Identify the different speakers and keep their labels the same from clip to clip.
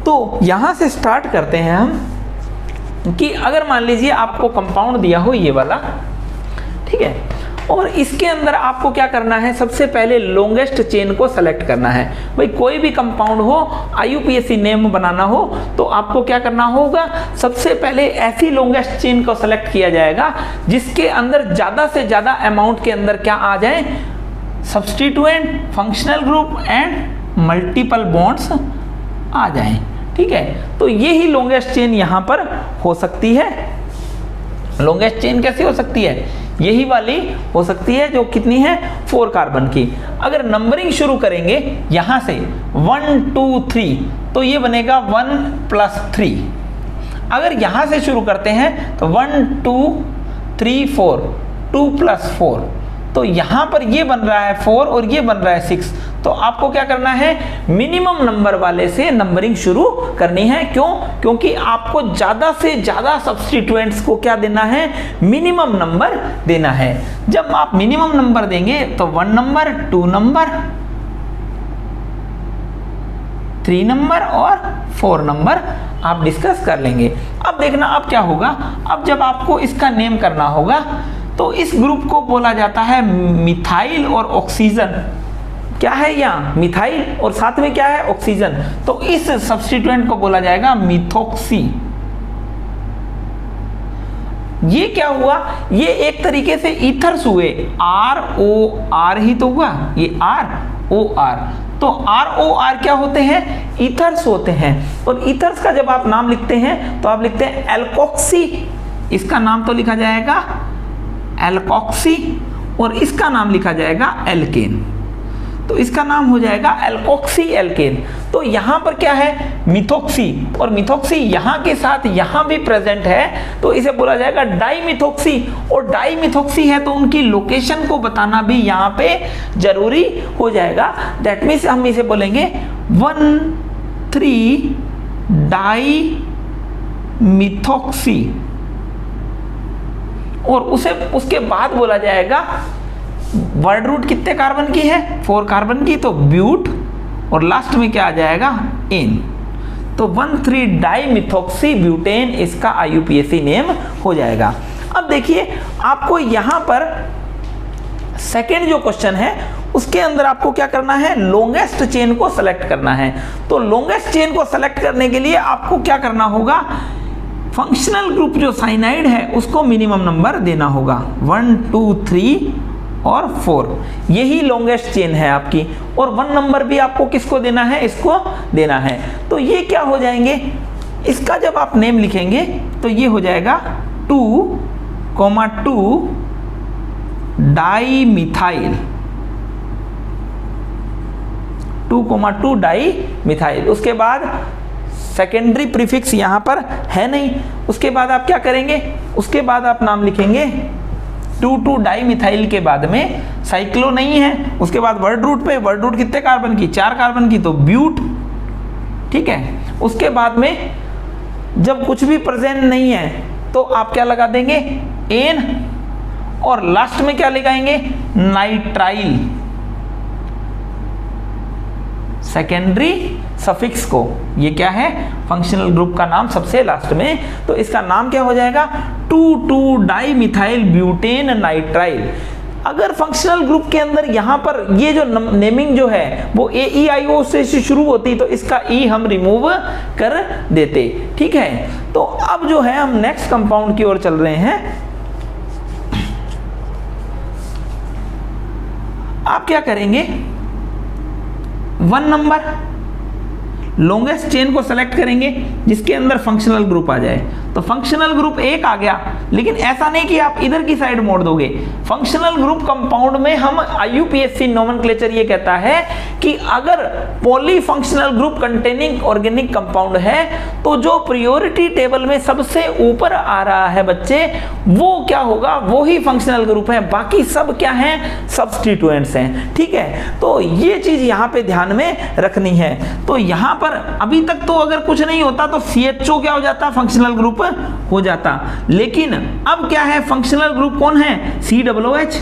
Speaker 1: तो यहां से स्टार्ट करते हैं हम कि अगर मान लीजिए आपको कंपाउंड दिया हो ये वाला, ठीक है, और इसके अंदर आपको क्या करना है, सबसे पहले लॉन्गेस्ट चेन को सेलेक्ट करना है। भाई कोई भी कंपाउंड हो, IUPAC नेम बनाना हो तो आपको क्या करना होगा, सबसे पहले ऐसी लॉन्गेस्ट चेन को सेलेक्ट किया जाएगा जिसके अंदर ज्यादा से ज्यादा अमाउंट के अंदर क्या आ जाए, substituent, functional group and multiple bonds आ जाएं। ठीक है, तो ये ही लॉन्गेस्ट चेन यहां पर हो सकती है। लॉन्गेस्ट चेन कैसी हो सकती है, यही वाली हो सकती है जो कितनी है, 4 कार्बन की। अगर नंबरिंग शुरू करेंगे यहां से 1 2 3 तो ये बनेगा 1 + 3। अगर यहां से शुरू करते हैं तो 1 2 3 4 2 + 4, तो यहां पर ये बन रहा है 4 और ये बन रहा है 6। तो आपको क्या करना है, मिनिमम नंबर वाले से नंबरिंग शुरू करनी है। क्यों? क्योंकि आपको ज्यादा से ज्यादा सब्स्टिट्यूएंट्स को क्या देना है, मिनिमम नंबर देना है। जब आप मिनिमम नंबर देंगे तो 1 नंबर, 2 नंबर, 3 नंबर और 4 नंबर आप डिस्कस कर लेंगे। अब देखना अब क्या होगा, अब जब आपको इसका नेम करना होगा तो इस ग्रुप को बोला जाता है मिथाइल और ऑक्सीजन। क्या है यहाँ, मिथाइल और साथ में क्या है, ऑक्सीजन। तो इस सब्स्टिट्यूएंट को बोला जाएगा मिथॉक्सी। ये क्या हुआ, ये एक तरीके से ईथर्स हुए, ROR ही तो हुआ, ये ROR। तो ROR क्या होते हैं, ईथर्स होते हैं। और ईथर्स का जब आप नाम लिखते हैं तो आप लिखते हैं एल्कोक्सी, इसका नाम तो लिखा जाएगा एल्कोक्सी और इसका नाम लिखा जाएगा एल्केन। तो इसका नाम हो जाएगा एल्कोक्सी एल्केन। तो यहां पर क्या है, मिथॉक्सी, और मिथॉक्सी यहां के साथ यहां भी प्रेजेंट है तो इसे बोला जाएगा डाइमिथॉक्सी। और डाइमिथॉक्सी है तो उनकी लोकेशन को बताना भी यहां पे जरूरी हो जाएगा। दैट मीन्स हम इसे बोलेंगे 1,3 डाइमिथॉक्सी और उसे उसके बाद बोला जाएगा वर्ड रूट कितने कार्बन की है, 4 कार्बन की, तो ब्यूट और लास्ट में क्या आ जाएगा, एन। तो 1,3 डाइमिथॉक्सी ब्यूटेन इसका IUPAC नेम हो जाएगा। अब देखिए आपको यहां पर सेकेंड जो क्वेश्चन है उसके अंदर आपको क्या करना है, लॉन्गेस्ट चेन को सेलेक्ट करना है। तो लॉन्गेस्ट चेन को सेलेक्ट करने के लिए आपको क्या करना होगा, फंक्शनल ग्रुप जो साइनाइड है उसको मिनिमम नंबर देना होगा, 1 2 3 और 4। यही लॉन्गेस्ट चेन है आपकी। और 1 नंबर भी आपको किसको देना है, इसको देना है। तो ये क्या हो जाएंगे, इसका जब आप नेम लिखेंगे तो ये हो जाएगा 2,2 डाइमिथाइल, 2,2 डाइमिथाइल। उसके बाद सेकेंडरी प्रीफिक्स यहां पर है नहीं, उसके बाद आप क्या करेंगे, उसके बाद आप नाम लिखेंगे 2,2 डाइमिथाइल के बाद में साइक्लो नहीं है, उसके बाद वर्ड रूट पे, वर्ड रूट कितने कार्बन की, 4 कार्बन की, तो ब्यूट। ठीक है, उसके बाद में जब कुछ भी प्रेजेंट नहीं है तो आप क्या लगा देंगे, एन, और लास्ट में क्या लगाएंगे, नाइट्राइल, सेकेंडरी सफिक्स को। ये क्या है, फंक्शनल ग्रुप का नाम सबसे लास्ट में, तो इसका नाम क्या हो जाएगा, 2,2 डाइमिथाइल ब्यूटेन नाइट्राइल। अगर फंक्शनल ग्रुप के अंदर यहां पर ये जो नेमिंग जो है वो AEIO से शुरू होती तो इसका E हम रिमूव कर देते। ठीक है, तो अब जो है हम नेक्स्ट कंपाउंड की ओर चल रहे हैं। आप क्या करेंगे, 1 नंबर लॉन्गेस्ट चेन को सेलेक्ट करेंगे जिसके अंदर फंक्शनल ग्रुप आ जाए। तो फंक्शनल ग्रुप 1 आ गया, लेकिन ऐसा नहीं कि आप इधर की साइड मोड़ दोगे। फंक्शनल ग्रुप कंपाउंड में हम IUPAC नोमेनक्लेचर ये कहता है कि अगर polyfunctional group containing organic compound है तो जो प्रायोरिटी टेबल में सबसे ऊपर आ रहा है बच्चे, वो क्या होगा, वो ही फंक्शनल ग्रुप है, बाकी सब क्या है, सब्स्टिट्यूएंट्स हैं। ठीक है, तो ये चीज यहाँ पे ध्यान में रखनी है। तो यहाँ पर अभी तक तो अगर कुछ नहीं होता तो CHO क्या हो जाता, फंक्शनल ग्रुप हो जाता, लेकिन अब क्या है, फंक्शनल ग्रुप कौन है, COOH।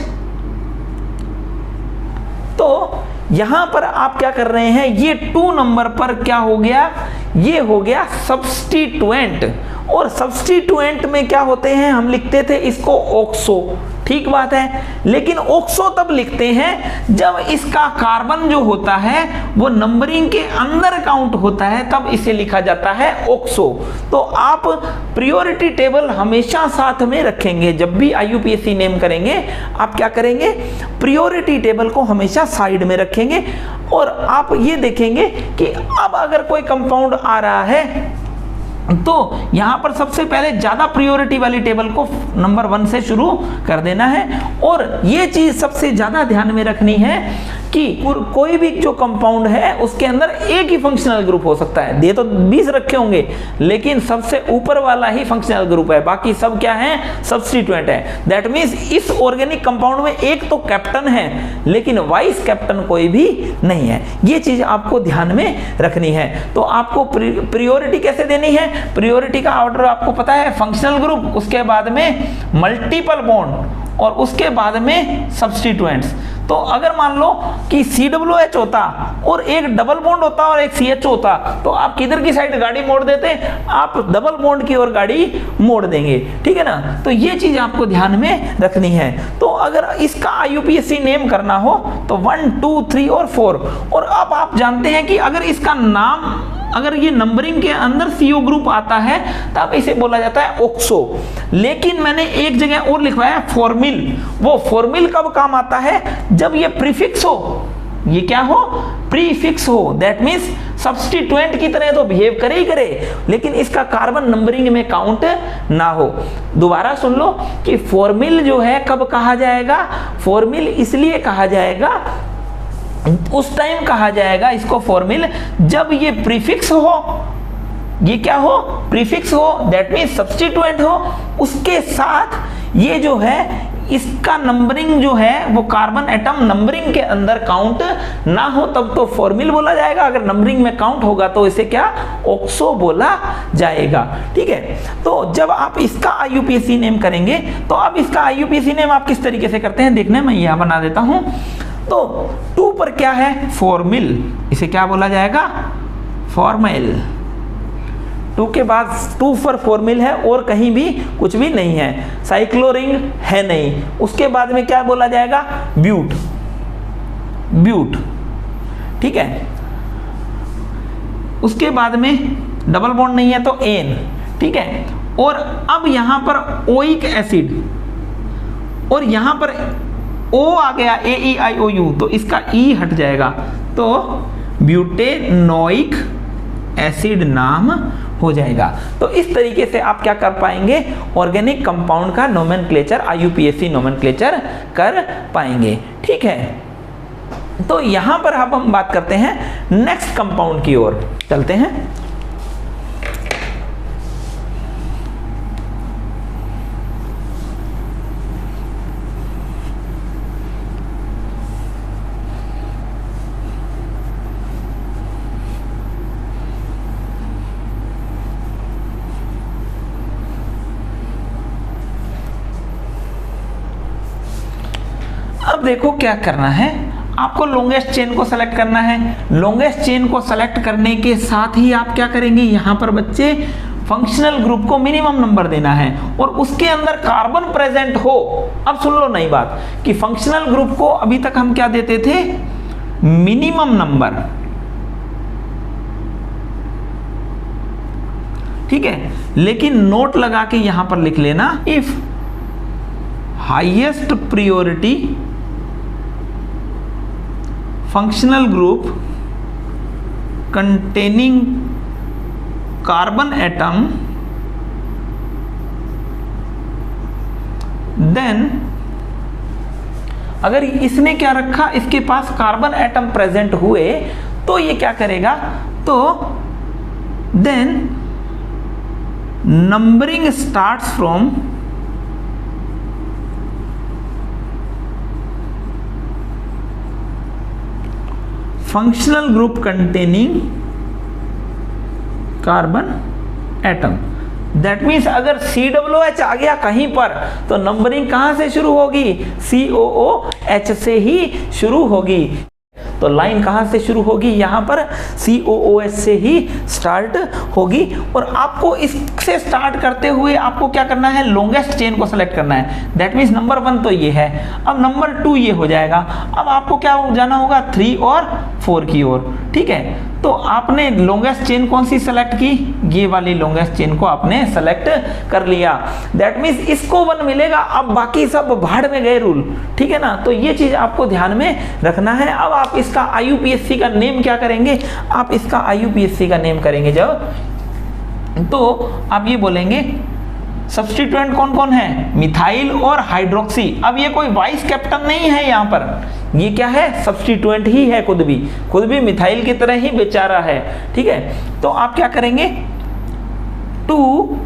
Speaker 1: तो यहां पर आप क्या कर रहे हैं, ये 2 नंबर पर क्या हो गया, ये हो गया सब्स्टिट्यूएंट। और सब्स्टिट्यूएंट में क्या होते हैं, हम लिखते थे इसको ऑक्सो, ठीक बात है। लेकिन ऑक्सो तब लिखते हैं जब इसका कार्बन जो होता है वो नंबरिंग के अंदर काउंट होता है, तब इसे लिखा जाता है ऑक्सो। तो आप प्रायोरिटी टेबल हमेशा साथ में रखेंगे, जब भी IUPAC नेम करेंगे आप क्या करेंगे, प्रायोरिटी टेबल को हमेशा साइड में रखेंगे। और आप ये देखेंगे कि अब अगर कोई कंपाउंड आ रहा है तो यहां पर सबसे पहले ज्यादा प्रायोरिटी वाली टेबल को नंबर 1 से शुरू कर देना है। और ये चीज सबसे ज्यादा ध्यान में रखनी है कि कोई भी जो कंपाउंड है उसके अंदर एक ही फंक्शनल ग्रुप हो सकता है। दे तो 20 रखे होंगे लेकिन सबसे ऊपर वाला ही फंक्शनल ग्रुप है, बाकी सब क्या है, सब्स्टिट्यूएंट है। दैट मींस इस ऑर्गेनिक कंपाउंड में एक तो कैप्टन है लेकिन वाइस कैप्टन कोई भी नहीं है। ये चीज आपको ध्यान में रखनी है। तो आपको प्रायोरिटी कैसे देनी है, प्रायोरिटी का ऑर्डर आपको पता है, फंक्शनल ग्रुप, उसके बाद में मल्टीपल बॉन्ड और उसके बाद में सब्स्टिट्यूएंट्स। तो अगर मान लो कि COOH होता और एक डबल बॉन्ड होता और एक CH होता तो आप किधर की साइड गाड़ी मोड़ देते, आप डबल बॉन्ड की ओर गाड़ी मोड़ देंगे, ठीक है ना। तो ये चीज आपको ध्यान में रखनी है। तो अगर इसका IUPAC नेम करना हो तो 1 2 3 और 4। और अब आप जानते हैं कि अगर इसका नाम, अगर ये नंबरिंग के अंदर CO ग्रुप आता है तब इसे बोला जाता है ऑक्सो। लेकिन मैंने एक जगह और लिखवाया फॉर्मिल। वो फॉर्मिल कब काम आता है, जब ये प्रीफिक्स हो, ये क्या हो, प्रीफिक्स हो। दैट मींस सब्स्टिट्यूएंट की तरह तो बिहेव करे ही करे लेकिन इसका कार्बन नंबरिंग में काउंट ना हो। दोबारा सुन लो कि फॉर्मिल जो है कब कहा जाएगा, फॉर्मिल इसलिए कहा जाएगा, उस टाइम कहा जाएगा इसको फॉर्मिल जब ये प्रीफिक्स हो, ये क्या हो, प्रीफिक्स हो, दैट मींस सब्स्टिट्यूएंट हो, उसके साथ ये जो है इसका नंबरिंग जो है वो कार्बन एटम नंबरिंग के अंदर काउंट ना हो, तब तो फॉर्मिल बोला जाएगा। अगर नंबरिंग में काउंट होगा तो इसे क्या, ऑक्सो बोला जाएगा, ठीक है। तो जब आप इसका IUPAC नेम करेंगे तो अब इसका IUPAC नेम आप किस तरीके से करते हैं देखने, मैं यहां बना देता हूं। तो 2 पर क्या है, फॉर्मिल, इसे क्या बोला जाएगा, फॉर्मिल। 2 के बाद 2 पर फॉर्मिल है और कहीं भी कुछ भी नहीं है, साइक्लोरिंग है नहीं। उसके बाद में क्या बोला जाएगा, ब्यूट, ब्यूट, ठीक है। उसके बाद में डबल बॉन्ड नहीं है तो एन, ठीक है। और अब यहां पर ओइक एसिड और यहां पर O आ गया, AEIOU, तो इसका E हट जाएगा तो ब्यूटेनोइक एसिड नाम हो जाएगा। तो इस तरीके से आप क्या कर पाएंगे, ऑर्गेनिक कंपाउंड का नोमेनक्लेचर, IUPAC नोमेनक्लेचर कर पाएंगे, ठीक है। तो यहां पर अब हम बात करते हैं नेक्स्ट कंपाउंड की ओर चलते हैं। अब देखो क्या करना है, आपको लॉन्गेस्ट चेन को सेलेक्ट करना है। लॉन्गेस्ट चेन को सेलेक्ट करने के साथ ही आप क्या करेंगे, यहां पर बच्चे फंक्शनल ग्रुप को मिनिमम नंबर देना है और उसके अंदर कार्बन प्रेजेंट हो। अब सुन लो नई बात कि फंक्शनल ग्रुप को अभी तक हम क्या देते थे, मिनिमम नंबर, ठीक है। लेकिन नोट लगा के यहां पर लिख लेना, if highest priority functional group containing carbon atom then, अगर इसने क्या रखा, इसके पास कार्बन एटम प्रेजेंट हुए तो ये क्या करेगा, तो then numbering starts from functional group containing carbon atom. That means अगर COOH आ गया कहीं पर तो नंबरिंग कहां से शुरू होगी, COOH से ही शुरू होगी। तो लाइन कहाँ से शुरू होगी, यहाँ पर COOH से ही स्टार्ट होगी। और आपको इससे स्टार्ट करते हुए आपको क्या करना है, लॉन्गेस्ट चेन को सेलेक्ट करना है। दैट मीन्स नंबर 1 तो ये है, अब नंबर 2 ये हो जाएगा। अब आपको क्या जाना होगा, 3 और 4 की ओर। ठीक है, तो आपने लॉन्गेस्ट चेन कौन सी सेलेक्ट की, ये वाली लॉन्गेस्ट चेन को आपने सेलेक्ट कर लिया। दैट मीन्स इसको 1 मिलेगा, अब बाकी सब भाड़ में गए रूल। ठीक है ना, तो ये चीज आपको ध्यान में रखना है। अब आप इसका IUPAC का नेम क्या करेंगे, आप इसका IUPAC का नेम करेंगे जब, तो आप ये बोलेंगे सब्स्टिट्यूएंट कौन कौन है, मिथाइल और हाइड्रोक्सी। अब ये कोई वाइस कैप्टन नहीं है, यहाँ पर ये क्या है, सब्स्टिट्यूएंट ही है, खुद भी मिथाइल की तरह ही बेचारा है। ठीक है, तो आप क्या करेंगे, 2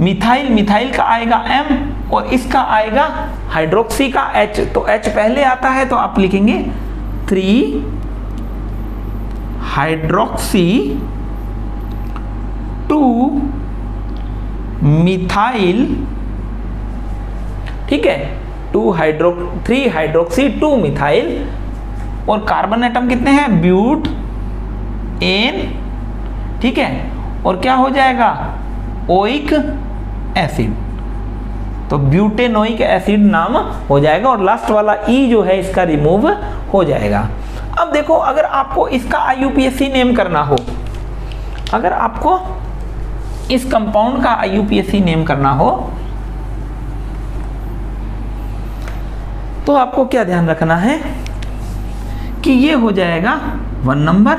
Speaker 1: मिथाइल का आएगा M और इसका आएगा हाइड्रोक्सी का H। तो H पहले आता है तो आप लिखेंगे 3 हाइड्रोक्सी 2 मिथाइल। ठीक है, 3 हाइड्रोक्सी 2 मिथाइल। और कार्बन एटम कितने हैं, ब्यूट एन। ठीक है, और क्या हो जाएगा, ओइक एसिड। तो ब्यूटेनोइक एसिड नाम हो जाएगा, और लास्ट वाला E जो है इसका रिमूव हो जाएगा। अब देखो, अगर आपको इसका IUPAC नेम करना हो, अगर आपको इस कंपाउंड का IUPAC नेम करना हो, तो आपको क्या ध्यान रखना है कि ये हो जाएगा 1 नंबर,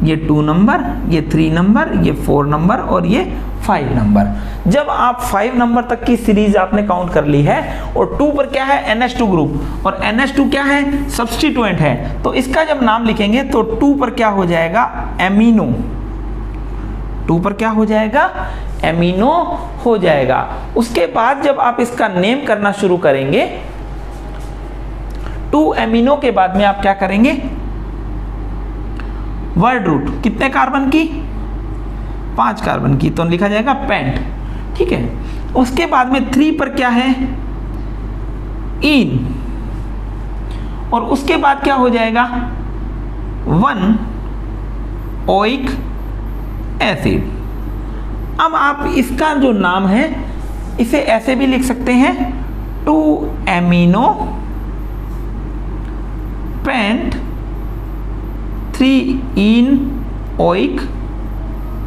Speaker 1: ये 2 नंबर, ये 3 नंबर, ये 4 नंबर और ये 5 नंबर। जब आप 5 नंबर तक की सीरीज आपने काउंट कर ली है, और 2 पर क्या है, NH2 ग्रुप, और NH2 क्या है, सब्स्टिट्यूएंट है, तो इसका जब नाम लिखेंगे तो 2 पर क्या हो जाएगा, एमिनो। 2 पर क्या हो जाएगा, एमिनो हो जाएगा। उसके बाद जब आप इसका नेम करना शुरू करेंगे, 2 एमिनो के बाद में आप क्या करेंगे, वर्ड रूट कितने कार्बन की, 5 कार्बन की, तो लिखा जाएगा पेंट। ठीक है, उसके बाद में 3 पर क्या है, इन, और उसके बाद क्या हो जाएगा, 1 ओइक एसिड। अब आप इसका जो नाम है इसे ऐसे भी लिख सकते हैं, 2 एमिनो पेंट 3 इन ओइक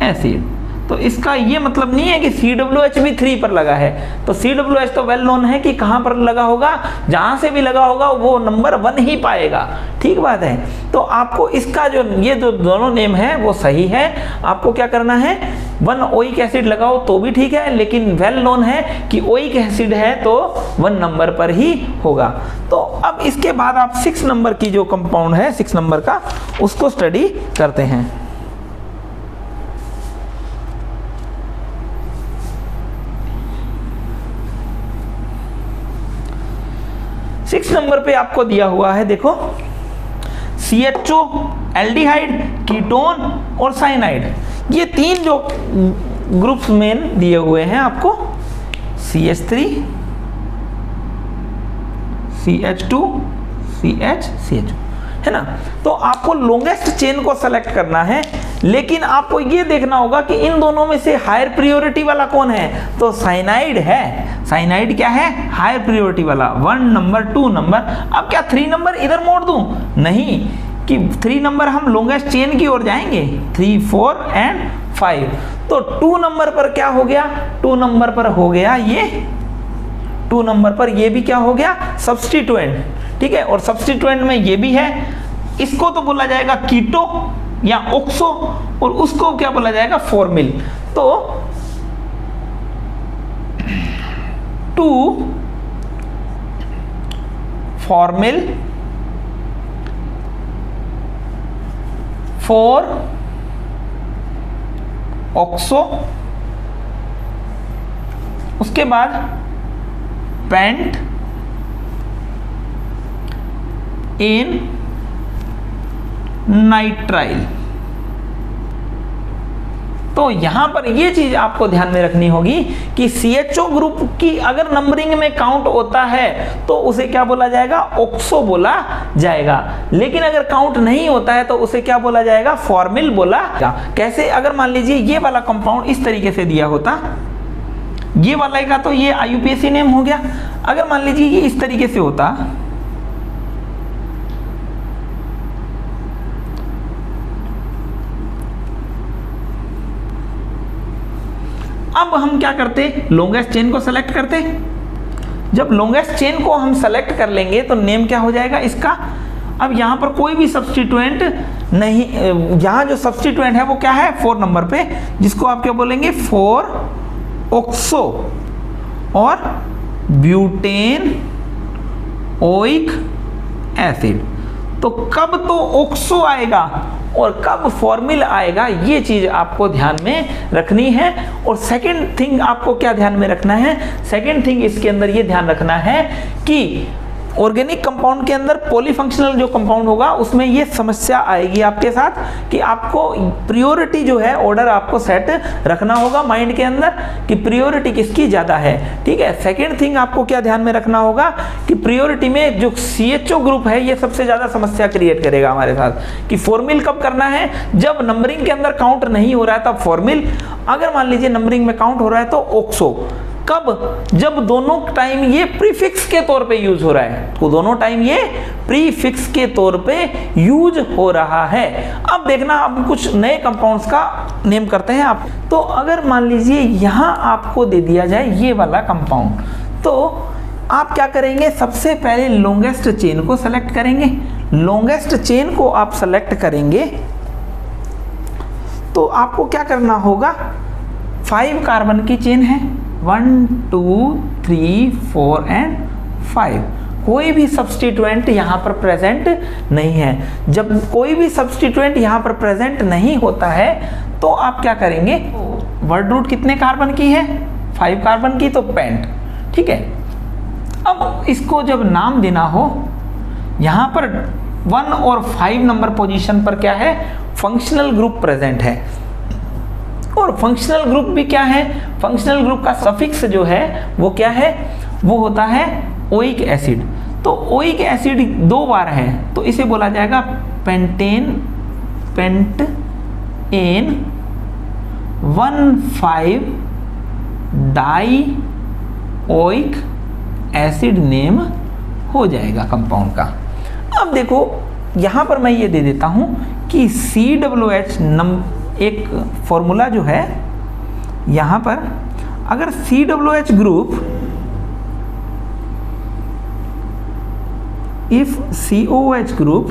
Speaker 1: एसिड। तो इसका ये मतलब नहीं है कि COOH भी 3 पर लगा है। तो COOH तो वेल नोन है कि कहाँ पर लगा होगा, जहाँ से भी लगा होगा वो नंबर 1 ही पाएगा। ठीक बात है, तो आपको इसका जो ये जो दोनों नेम है वो सही है। आपको क्या करना है, 1 ओइक एसिड लगाओ तो भी ठीक है, लेकिन वेल नोन है कि ओइक एसिड है तो 1 नंबर पर ही होगा। तो अब इसके बाद आप 6 नंबर की जो कंपाउंड है, 6 नंबर का, उसको स्टडी करते हैं। 6 नंबर पे आपको दिया हुआ है, देखो, CHO, एल्डिहाइड, कीटोन और साइनाइड। ये 3 जो ग्रुप्स में दिए हुए हैं आपको, CH3, CH2, CHO, है ना। तो आपको लॉन्गेस्ट चेन को सेलेक्ट करना है, लेकिन आपको ये देखना होगा कि इन दोनों में से हायर प्रायोरिटी वाला कौन है, तो साइनाइड है। साइनाइड क्या है, हायर प्रायोरिटी वाला, 1 नंबर 2 नंबर। अब क्या 3 नंबर इधर मोड़ दूं, नहीं, कि 3 नंबर हम लॉन्गेस्ट चेन की ओर जाएंगे, 3, 4 एंड 5। तो 2 नंबर पर क्या हो गया, 2 नंबर पर हो गया ये, 2 नंबर पर ये भी क्या हो गया, सब्स्टिट्यूएंट। ठीक है, और सब्स्टिट्यूएंट में ये भी है, इसको तो बोला जाएगा कीटो या ऑक्सो, और उसको क्या बोला जाएगा, फॉर्मिल। तो 2 फॉर्मिल, 4 ऑक्सो, उसके बाद पेंट इन नाइट्राइल। तो यहां पर ये चीज आपको ध्यान में रखनी होगी कि CHO ग्रुप की अगर नंबरिंग में काउंट होता है तो उसे क्या बोला जाएगा, ऑक्सो बोला जाएगा। लेकिन अगर काउंट नहीं होता है तो उसे क्या बोला जाएगा, फॉर्मिल बोला जाएगा। कैसे, अगर मान लीजिए ये वाला कंपाउंड इस तरीके से दिया होता, ये वाला का तो ये IUPAC नेम हो गया। अगर मान लीजिए ये इस तरीके से होता, अब हम क्या करते, लॉन्गेस्ट चेन को सेलेक्ट करते। जब लॉन्गेस्ट चेन को हम सेलेक्ट कर लेंगे तो नेम क्या हो जाएगा इसका। अब यहां पर कोई भी सब्स्टिट्यूएंट नहीं, यहां जो सब्स्टिट्यूएंट है वो क्या है 4 नंबर पे, जिसको आप क्या बोलेंगे 4 ऑक्सो और ब्यूटेन ओइक एसिड। तो कब तो ऑक्सो आएगा और कब फॉर्मिल आएगा, ये चीज आपको ध्यान में रखनी है। और सेकंड थिंग आपको क्या ध्यान में रखना है, सेकंड थिंग इसके अंदर ये ध्यान रखना है कि ऑर्गेनिक कंपाउंड के अंदर पॉलीफंक्शनल जो कंपाउंड होगा उसमें ये समस्या आएगी आपके साथ कि आपको प्रियोरिटी जो है ऑर्डर आपको सेट रखना होगा माइंड के अंदर कि प्रियोरिटी किसकी ज्यादा है। ठीक है, सेकंड थिंग आपको क्या ध्यान में रखना होगा कि प्रियोरिटी में जो CHO ग्रुप है ये सबसे ज्यादा समस्या क्रिएट करेगा हमारे साथ कि फॉर्मिल कब करना है, जब नंबरिंग के अंदर काउंट नहीं हो रहा है तब फॉर्मिल, अगर मान लीजिए नंबरिंग में काउंट हो रहा है तो ऑक्सो। कब, जब दोनों टाइम ये प्रीफिक्स के तौर पे यूज हो रहा है, तो दोनों टाइम ये प्रीफिक्स के तौर पे यूज हो रहा है। अब देखना, अब कुछ नए कंपाउंड्स का नेम करते हैं आप। तो अगर मान लीजिए यहां आपको दे दिया जाए ये वाला कंपाउंड, तो आप क्या करेंगे, सबसे पहले लॉन्गेस्ट चेन को सेलेक्ट करेंगे। लॉन्गेस्ट चेन को आप सेलेक्ट करेंगे तो आपको क्या करना होगा, 5 कार्बन की चेन है, 1 2 3 4 एंड 5। कोई भी सब्स्टिट्यूएंट यहाँ पर प्रेजेंट नहीं है। जब कोई भी सब्स्टिट्यूएंट यहाँ पर प्रेजेंट नहीं होता है तो आप क्या करेंगे, वर्ड रूट कितने कार्बन की है, 5 कार्बन की, तो पेंट। ठीक है, अब इसको जब नाम देना हो, यहाँ पर 1 और 5 नंबर पोजीशन पर क्या है, फंक्शनल ग्रुप प्रेजेंट है। और फंक्शनल ग्रुप भी क्या है, फंक्शनल ग्रुप का सफिक्स जो है वो क्या है, वो होता है ओइक एसिड। तो ओइक एसिड 2 बार है तो इसे बोला जाएगा pentane, pentane 1,5 die oic acid name हो जाएगा कंपाउंड का। अब देखो यहां पर मैं ये दे देता हूं कि COOH एक फॉर्मूला जो है यहां पर, अगर COOH group, if COOH group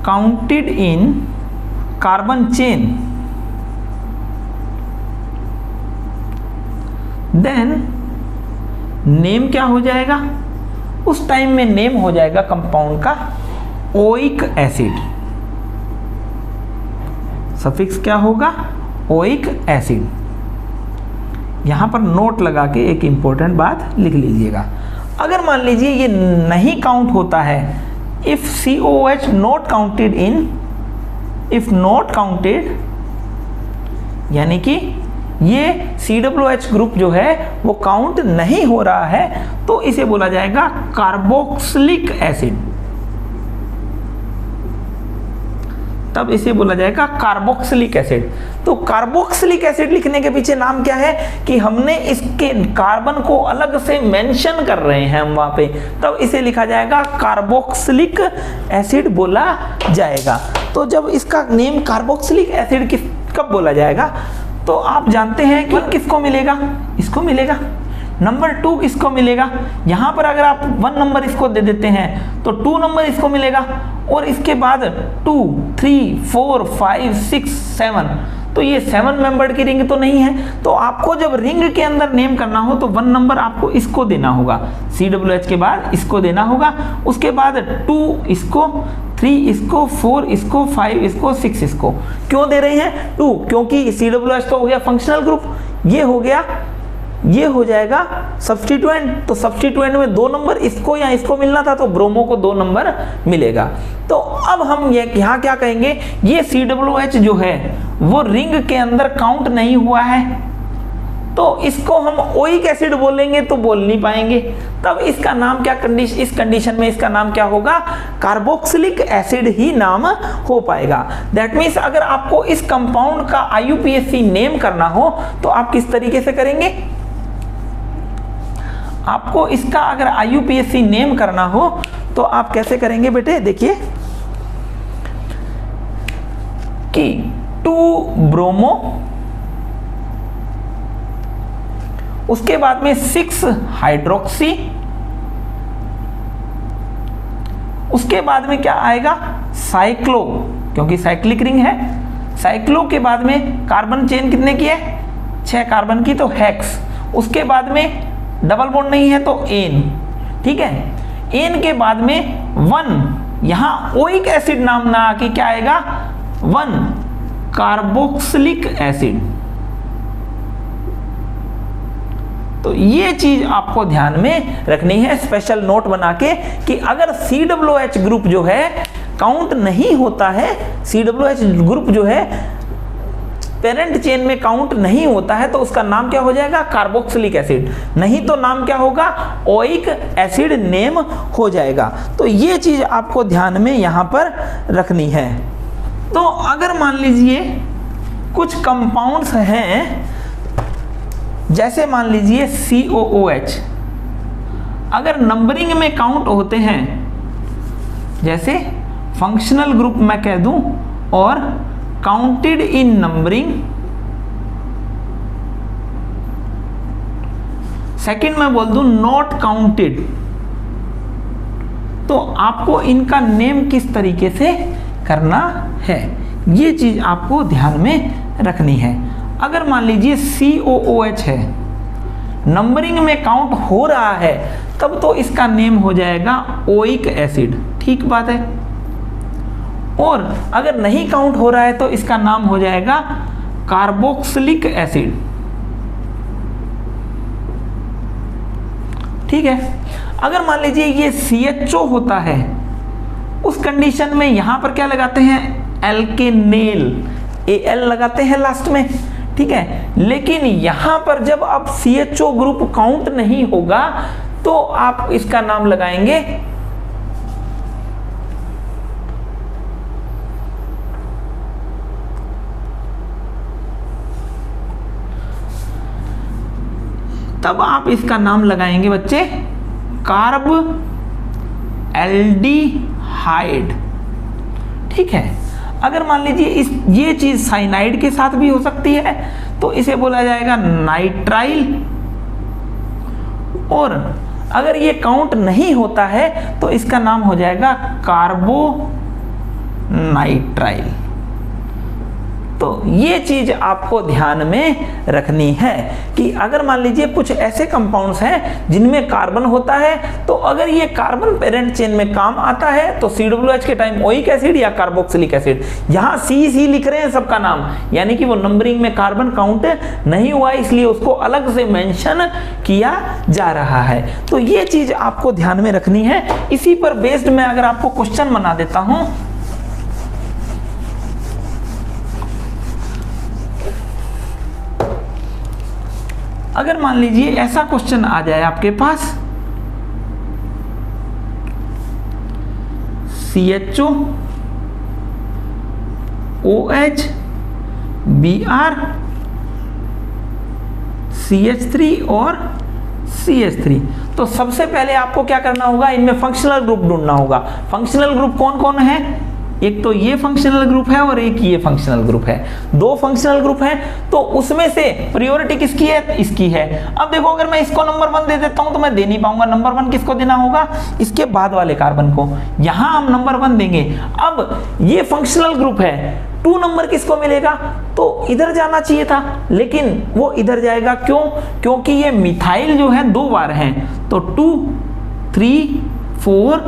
Speaker 1: counted in carbon chain then name क्या हो जाएगा, उस टाइम में नेम हो जाएगा कंपाउंड का ओइक एसिड। सफिक्स क्या होगा, ओइक एसिड। यहां पर नोट लगा के एक इंपॉर्टेंट बात लिख लीजिएगा। अगर मान लीजिए ये नहीं काउंट होता है, if COOH not counted in, if not counted, यानी कि ये COOH ग्रुप जो है वो काउंट नहीं हो रहा है तो इसे बोला जाएगा कार्बोक्सिलिक एसिड। तब इसे बोला जाएगा कार्बोक्सिलिक एसिड। तो कार्बोक्सिलिक एसिड लिखने के पीछे नाम क्या है कि हमने इसके कार्बन को अलग से मेंशन कर रहे हैं हम वहां पे, तब इसे लिखा जाएगा कार्बोक्सिलिक एसिड बोला जाएगा। तो जब इसका नेम कार्बोक्सिलिक एसिड कब बोला जाएगा, तो आप जानते हैं कि किसको मिलेगा, इसको मिलेगा। नंबर 2 किसको मिलेगा, यहां पर अगर आप 1 नंबर इसको दे देते हैं तो 2 नंबर इसको मिलेगा, और इसके बाद 2 3 4 5 6 7, तो ये 7 मेंबर्ड की रिंग तो नहीं है। तो आपको जब रिंग के अंदर नेम करना हो तो 1 नंबर आपको इसको देना होगा, COOH के बाद इसको देना होगा, उसके बाद 2 इसको, 3 इसको, 4 इसको, 5 इसको, 6 इसको। क्यों दे रहे हैं 2, क्योंकि COOH तो हो गया फंक्शनल ग्रुप, ये हो गया ये हो जाएगा सब्स्टिट्यूएंट, तो सब्स्टिट्यूएंट में 2 नंबर इसको या इसको मिलना था, तो ब्रोमो को 2 नंबर मिलेगा। तो अब हम ये यहाँ क्या कहेंगे, ये COOH जो है वो रिंग के अंदर काउंट नहीं हुआ है, तो इसको हम ओइक एसिड बोलेंगे तो बोल नहीं पाएंगे। तब इसका नाम क्या इस कंडीशन में इसका नाम क्या होगा, कार्बोक्सिलिक एसिड ही नाम हो पाएगा। दैट मीन्स अगर आपको इस कंपाउंड का IUPAC नेम करना हो तो आप किस तरीके से करेंगे, आपको इसका अगर IUPAC नेम करना हो तो आप कैसे करेंगे बेटे, देखिए कि 2 ब्रोमो, उसके बाद में 6 हाइड्रोक्सी, उसके बाद में क्या आएगा साइक्लो, क्योंकि साइक्लिक रिंग है। साइक्लो के बाद में कार्बन चेन कितने की है, 6 कार्बन की, तो हेक्स। उसके बाद में डबल बॉन्ड नहीं है तो एन, ठीक है। एन के बाद में 1, यहां ओइक एसिड नाम ना आके क्या आएगा 1 कार्बोक्सिलिक एसिड। तो ये चीज आपको ध्यान में रखनी है, स्पेशल नोट बना के, कि अगर COOH ग्रुप जो है काउंट नहीं होता है, COOH ग्रुप जो है पेरेंट चेन में काउंट नहीं होता है, तो उसका नाम क्या हो जाएगा, कार्बोक्सिलिक एसिड, नहीं तो नाम क्या होगा, ओइक एसिड नेम हो जाएगा। तो ये चीज आपको ध्यान में यहां पर रखनी है। तो अगर मान लीजिए कुछ कंपाउंड्स हैं, जैसे मान लीजिए COOH, अगर नंबरिंग में काउंट होते हैं, जैसे फंक्शनल ग्रुप मैं कह दूं और काउंटेड इन नंबरिंग, सेकंड मैं बोल दूं नॉट काउंटेड, तो आपको इनका नेम किस तरीके से करना है, ये चीज आपको ध्यान में रखनी है। अगर मान लीजिए COOH है, नंबरिंग में काउंट हो रहा है, तब तो इसका नेम हो जाएगा ओइक एसिड, ठीक बात है। और अगर नहीं काउंट हो रहा है तो इसका नाम हो जाएगा कार्बोक्सिलिक एसिड, ठीक है। अगर मान लीजिए ये CHO होता है, उस कंडीशन में यहां पर क्या लगाते हैं, एल्केनेल, AL लगाते हैं लास्ट में, ठीक है। लेकिन यहां पर जब अब CHO ग्रुप काउंट नहीं होगा तो आप इसका नाम लगाएंगे तब आप इसका नाम लगाएंगे बच्चे कार्ब एल्डिहाइड, ठीक है। अगर मान लीजिए ये चीज साइनाइड के साथ भी हो सकती है तो इसे बोला जाएगा नाइट्राइल, और अगर ये काउंट नहीं होता है तो इसका नाम हो जाएगा कार्बोनाइट्राइल। तो ये चीज आपको ध्यान में रखनी है कि अगर मान लीजिए कुछ ऐसे कंपाउंड्स हैं जिनमें कार्बन होता है, तो अगर ये कार्बन पेरेंट चेन में काम आता है तो COOH के टाइम ओइक एसिड या कार्बोक्सिलिक एसिड। यहाँ C लिख रहे हैं सबका नाम, यानी कि वो नंबरिंग में कार्बन काउंट नहीं हुआ, इसलिए उसको अलग से मेंशन किया जा रहा है। तो ये चीज आपको ध्यान में रखनी है। इसी पर बेस्ड मैं अगर आपको क्वेश्चन बना देता हूं, अगर मान लीजिए ऐसा क्वेश्चन आ जाए आपके पास, CHO OH Br CH3 और CH3, तो सबसे पहले आपको क्या करना होगा, इनमें फंक्शनल ग्रुप ढूंढना होगा। फंक्शनल ग्रुप कौन कौन है, एक तो ये फंक्शनल ग्रुप है और एक ये फंक्शनल ग्रुप है, 2 फंक्शनल ग्रुप हैं, तो उसमें से प्रायोरिटी किसकी है, इसकी है। अब देखो अगर मैं इसको नंबर 1 दे देता हूं तो मैं दे नहीं पाऊंगा, नंबर 1 किसको देना होगा, इसके बाद वाले कार्बन को, यहां हम नंबर 1 देंगे। अब ये फंक्शनल ग्रुप है, 2 नंबर किसको मिलेगा, तो इधर जाना चाहिए था, लेकिन वो इधर जाएगा, क्यों, क्योंकि ये मिथाइल जो है 2 बार हैं, तो 2, 3, 4,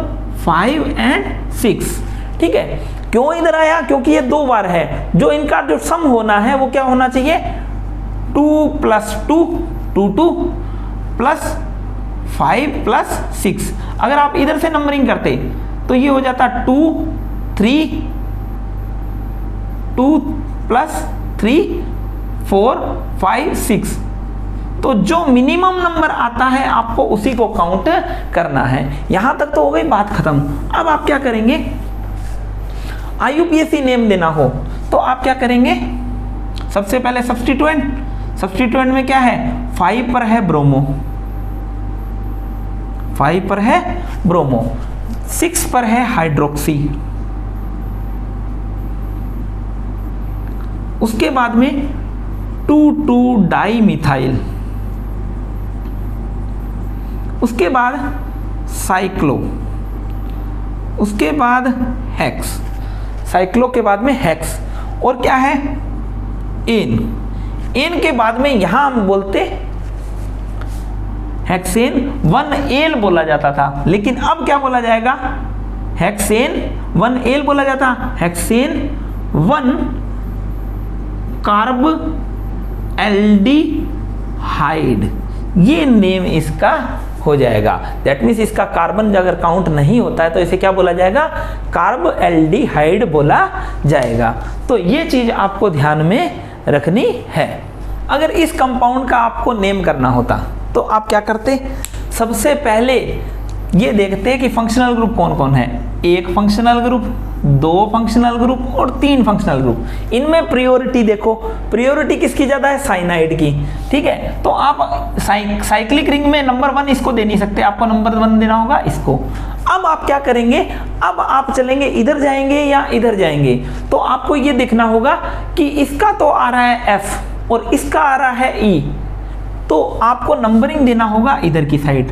Speaker 1: 5 एंड 6, ठीक है। क्यों इधर आया, क्योंकि ये 2 बार है, जो इनका जो सम होना है वो क्या होना चाहिए, 2 + 2 2 प्लस 5 प्लस 6। अगर आप इधर से नंबरिंग करते तो ये हो जाता 2 3 2 प्लस 3 4 5 6। तो जो मिनिमम नंबर आता है आपको उसी को काउंट करना है। यहां तक तो हो गई बात खत्म। अब आप क्या करेंगे, आईयूपीएसी नेम देना हो तो आप क्या करेंगे, सबसे पहले सब्स्टिट्यूएंट में क्या है, 5 पर है ब्रोमो, 5 पर है ब्रोमो, 6 पर है हाइड्रोक्सी, उसके बाद में 2 डाई मिथाइल, उसके बाद साइक्लो, उसके बाद हेक्स, साइक्लो के बाद में हेक्स, और क्या है एन के बाद में यहां हम बोलते हेक्सेन 1L बोला जाता था, लेकिन अब क्या बोला जाएगा, हेक्सेन 1L बोला जाता, हेक्सेन 1 कार्ब एल्डिहाइड, ये नेम इसका हो जाएगा। दैट मीन्स इसका कार्बन अगर काउंट नहीं होता है तो इसे क्या बोला जाएगा, कार्ब एल्डिहाइड बोला जाएगा। तो ये चीज आपको ध्यान में रखनी है। अगर इस कंपाउंड का आपको नेम करना होता तो आप क्या करते, सबसे पहले ये देखते कि फंक्शनल ग्रुप कौन कौन है, 1 फंक्शनल ग्रुप, 2 फंक्शनल ग्रुप और 3 फंक्शनल ग्रुप। इनमें प्रायोरिटी देखो, प्रायोरिटी किसकी ज्यादा है, साइनाइड की। ठीक है, तो आप साइक्लिक रिंग में नंबर 1 इसको दे नहीं सकते, आपको नंबर 1 देना होगा इसको। अब आप क्या करेंगे, अब आप चलेंगे इधर जाएंगे या इधर जाएंगे, तो आपको ये देखना होगा कि इसका तो आ रहा है F और इसका आ रहा है E, तो आपको नंबरिंग देना होगा इधर की साइड।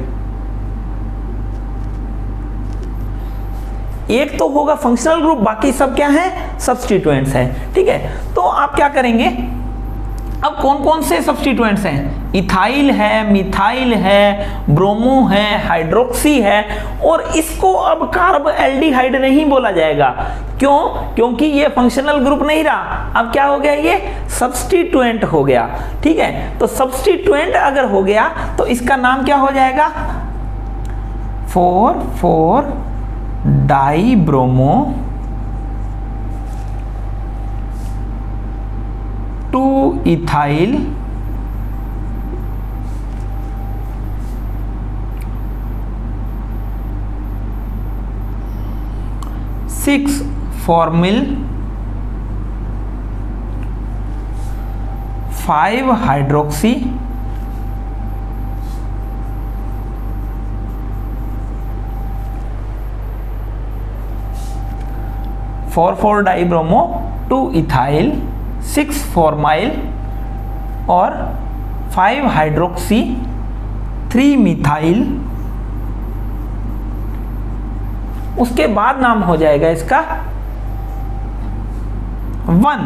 Speaker 1: एक तो होगा फंक्शनल ग्रुप, बाकी सब क्या है, सब्स्टिट्यूएंट्स हैं। ठीक है, तो आप क्या करेंगे, अब कौन कौन से सब्स्टिट्यूएंट्स हैं, इथाइल है, मिथाइल है, ब्रोमो है, हाइड्रोक्सी है, और इसको अब कार्ब एल्डिहाइड नहीं बोला जाएगा। क्यों, क्योंकि ये फंक्शनल ग्रुप नहीं रहा, अब क्या हो गया, ये सब्स्टिट्यूएंट हो गया। ठीक है, तो सब्स्टिट्यूएंट अगर हो गया तो इसका नाम क्या हो जाएगा, 4 die bromo 2 ethyl 6 formal 5 hydroxy 4 die bromo 2 ethyl 6 formyl और 5 हाइड्रोक्सी 3 मिथाइल। उसके बाद नाम हो जाएगा इसका 1।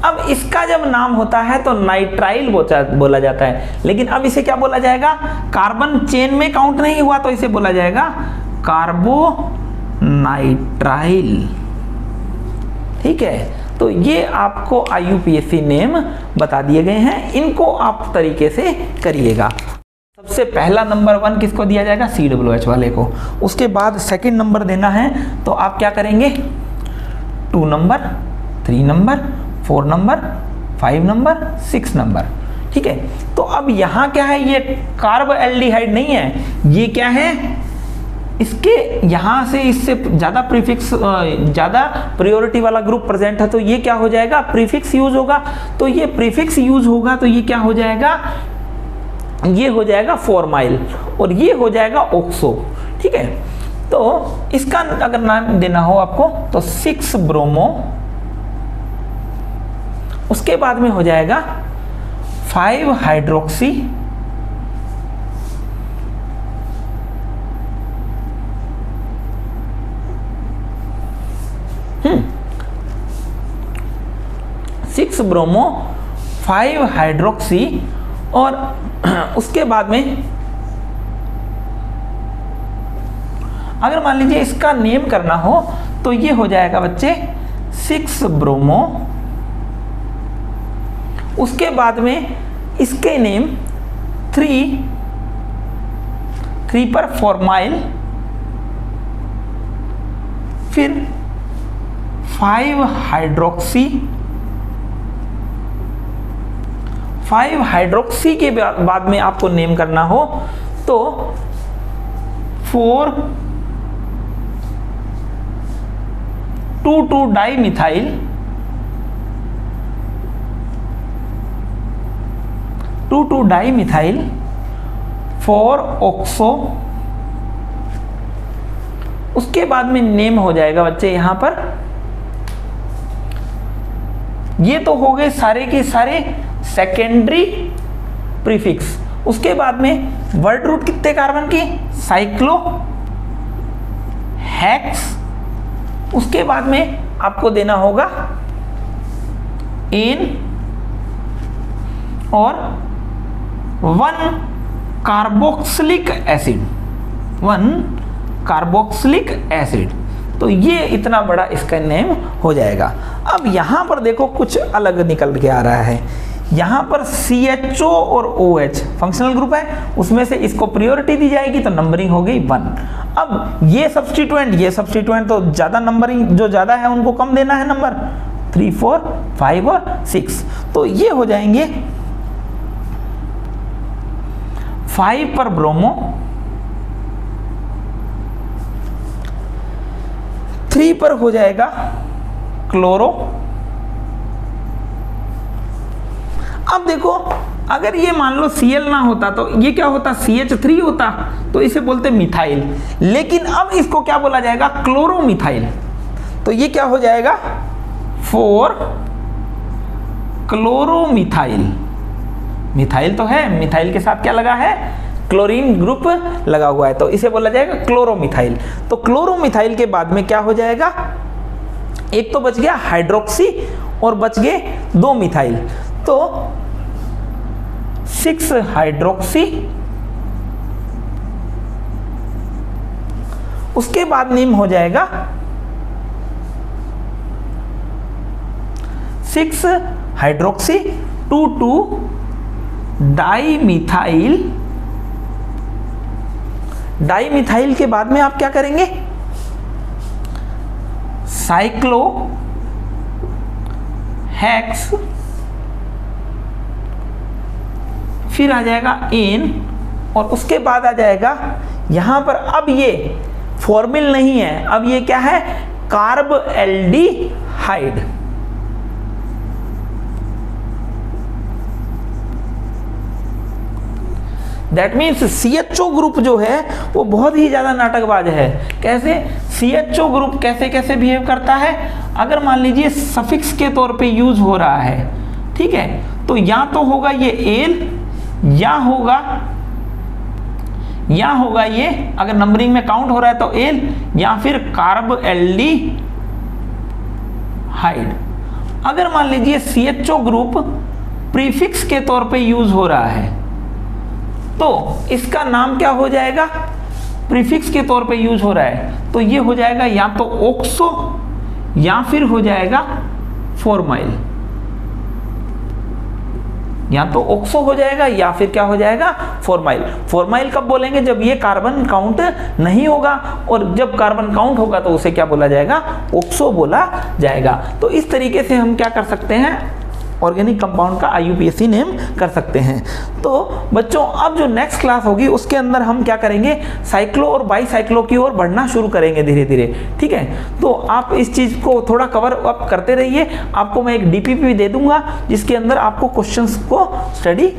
Speaker 1: अब इसका जब नाम होता है तो नाइट्राइल बोला जाता है, लेकिन अब इसे क्या बोला जाएगा, कार्बन चेन में काउंट नहीं हुआ तो इसे बोला जाएगा कार्बो नाइट्राइल। ठीक है, तो ये आपको आईयूपीएसी नेम बता दिए गए हैं, इनको आप तरीके से करिएगा। सबसे पहला नंबर 1 किसको दिया जाएगा, COOH वाले को। उसके बाद सेकंड नंबर देना है तो आप क्या करेंगे, 2 number, 3 number, 4 number, 5 number, 6 number. ठीक है, तो अब यहाँ क्या है, ये कार्ब एल्डिहाइड नहीं है, ये क्या है, इसके यहाँ से इससे ज़्यादा प्रीफिक्स, ज़्यादा प्रायोरिटी वाला ग्रुप प्रेजेंट है, तो ये क्या हो जाएगा, प्रीफिक्स यूज होगा। तो ये प्रीफिक्स यूज होगा तो ये क्या हो जाएगा, ये हो जाएगा फॉर्माइल और ये हो जाएगा ऑक्सो। ठीक है, तो इसका अगर नाम देना हो आपको तो 6 ब्रोमो, उसके बाद में हो जाएगा 5 हाइड्रोक्सी 6 ब्रोमो 5 हाइड्रोक्सी और उसके बाद में अगर मान लीजिए इसका नेम करना हो तो ये हो जाएगा बच्चे 6 ब्रोमो, उसके बाद में इसके नेम 3 पर फॉर्माइल, फिर 5 हाइड्रोक्सी के बाद में आपको नेम करना हो तो 4,2,2 डाइमिथाइल, 2,2 डाइमिथाइल 4 ऑक्सो। उसके बाद में नेम हो जाएगा बच्चे यहां पर, ये तो हो गए सारे के सारे सेकेंडरी प्रीफिक्स। उसके बाद में वर्ड रूट कितने कार्बन की, साइक्लो हेक्स। उसके बाद में आपको देना होगा एन और 1 कार्बोक्सिलिक एसिड। तो ये इतना बड़ा इसका नेम हो जाएगा। अब यहां पर देखो कुछ अलग निकल के आ रहा है। यहां पर CHO और OH फंक्शनल ग्रुप है, उसमें से इसको प्रायोरिटी दी जाएगी तो नंबरिंग हो गई 1। अब ये सब्स्टिट्यूएंट तो ज्यादा नंबरिंग, जो ज्यादा है उनको कम देना है नंबर, 3, 4, 5 और 6। तो ये हो जाएंगे 5 पर ब्रोमो, 3 पर हो जाएगा क्लोरो। अब देखो अगर ये मान लो Cl ना होता तो ये क्या होता, CH3 होता, तो इसे बोलते मिथाइल। लेकिन अब इसको क्या बोला जाएगा, क्लोरोमिथाइल। तो ये क्या हो जाएगा 4 क्लोरोमिथाइल। मिथाइल तो है, मिथाइल के साथ क्या लगा है, क्लोरीन ग्रुप लगा हुआ है, तो इसे बोला जाएगा क्लोरोमिथाइल। तो क्लोरोमिथाइल के बाद में क्या हो जाएगा, एक तो बच गया हाइड्रोक्सी और बच गए 2 मिथाइल, तो 6 हाइड्रोक्सी। उसके बाद नेम हो जाएगा 6 हाइड्रोक्सी 2,2 डाइमिथाइल। डाइमिथाइल के बाद में आप क्या करेंगे, साइक्लो हेक्स, फिर आ जाएगा एन, और उसके बाद आ जाएगा यहां पर, अब ये फॉर्मिल नहीं है, अब ये क्या है, carb aldehyde. That means CHO group जो है वो बहुत ही ज्यादा नाटकबाज है। कैसे CHO ग्रुप कैसे कैसे बिहेव करता है, अगर मान लीजिए सफिक्स के तौर पे यूज हो रहा है, ठीक है, तो या तो होगा ये एल, या होगा ये, अगर नंबरिंग में काउंट हो रहा है तो एल, या फिर कार्ब एल्डिहाइड। अगर मान लीजिए CHO ग्रुप प्रीफिक्स के तौर पे यूज हो रहा है तो इसका नाम क्या हो जाएगा, प्रीफिक्स के तौर पे यूज हो रहा है तो ये हो जाएगा या तो ऑक्सो या फिर हो जाएगा फॉर्माइल, या तो ऑक्सो हो जाएगा या फिर क्या हो जाएगा, फॉर्माइल। फॉर्माइल कब बोलेंगे, जब ये कार्बन काउंट नहीं होगा, और जब कार्बन काउंट होगा तो उसे क्या बोला जाएगा, ऑक्सो बोला जाएगा। तो इस तरीके से हम क्या कर सकते हैं, ऑर्गेनिक कंपाउंड का IUPAC नेम कर सकते हैं। तो बच्चों अब जो नेक्स्ट क्लास होगी उसके अंदर हम क्या करेंगे, साइक्लो और बाईसाइक्लो की ओर बढ़ना शुरू करेंगे धीरे धीरे, ठीक है। तो आप इस चीज़ को थोड़ा कवर अप करते रहिए। आपको मैं एक DPP दे दूंगा जिसके अंदर आपको क्वेश्चंस को स्टडी